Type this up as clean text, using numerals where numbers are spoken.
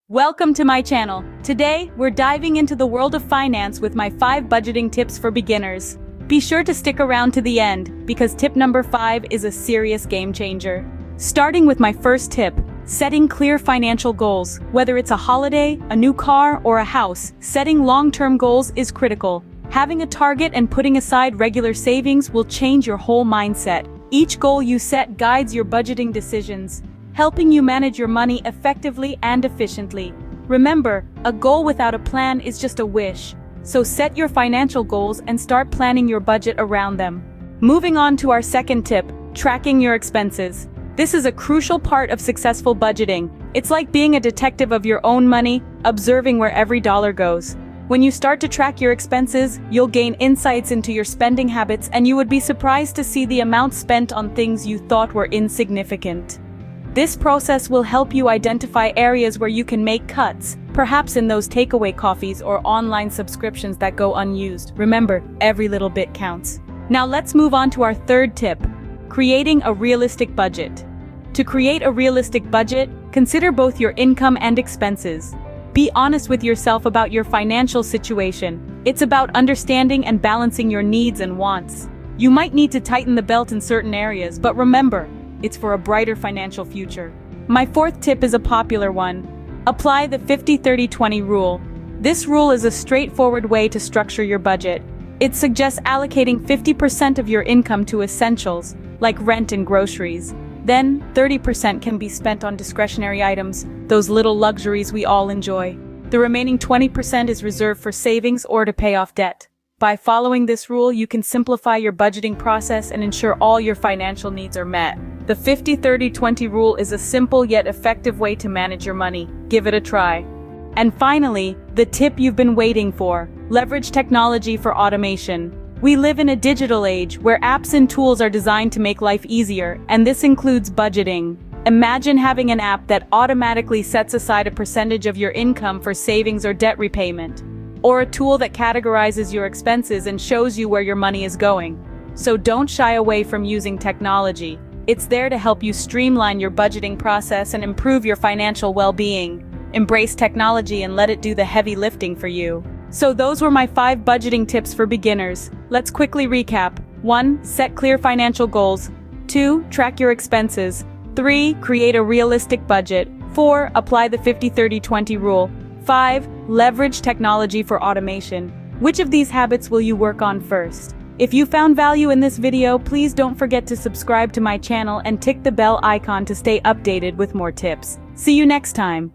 Welcome to my channel. Today, we're diving into the world of finance with my 5 budgeting tips for beginners. Be sure to stick around to the end, because tip number 5 is a serious game changer. Starting with my first tip, setting clear financial goals. Whether it's a holiday, a new car, or a house, setting long-term goals is critical. Having a target and putting aside regular savings will change your whole mindset. Each goal you set guides your budgeting decisions, helping you manage your money effectively and efficiently. Remember, a goal without a plan is just a wish. So set your financial goals and start planning your budget around them. Moving on to our second tip, tracking your expenses. This is a crucial part of successful budgeting. It's like being a detective of your own money, observing where every dollar goes. When you start to track your expenses, you'll gain insights into your spending habits, and you would be surprised to see the amount spent on things you thought were insignificant. This process will help you identify areas where you can make cuts, perhaps in those takeaway coffees or online subscriptions that go unused. Remember, every little bit counts. Now let's move on to our third tip, creating a realistic budget. To create a realistic budget, consider both your income and expenses. Be honest with yourself about your financial situation. It's about understanding and balancing your needs and wants. You might need to tighten the belt in certain areas, but remember, it's for a brighter financial future. My fourth tip is a popular one. Apply the 50-30-20 rule. This rule is a straightforward way to structure your budget. It suggests allocating 50% of your income to essentials, like rent and groceries. Then, 30% can be spent on discretionary items, those little luxuries we all enjoy. The remaining 20% is reserved for savings or to pay off debt. By following this rule, you can simplify your budgeting process and ensure all your financial needs are met. The 50-30-20 rule is a simple yet effective way to manage your money. Give it a try. And finally, the tip you've been waiting for. Leverage technology for automation. We live in a digital age where apps and tools are designed to make life easier, and this includes budgeting. Imagine having an app that automatically sets aside a percentage of your income for savings or debt repayment, or a tool that categorizes your expenses and shows you where your money is going. So don't shy away from using technology. It's there to help you streamline your budgeting process and improve your financial well-being. Embrace technology and let it do the heavy lifting for you. So those were my 5 budgeting tips for beginners. Let's quickly recap. 1. Set clear financial goals. 2. Track your expenses. 3. Create a realistic budget. 4. Apply the 50-30-20 rule. 5. Leverage technology for automation. Which of these habits will you work on first? If you found value in this video, please don't forget to subscribe to my channel and tick the bell icon to stay updated with more tips. See you next time.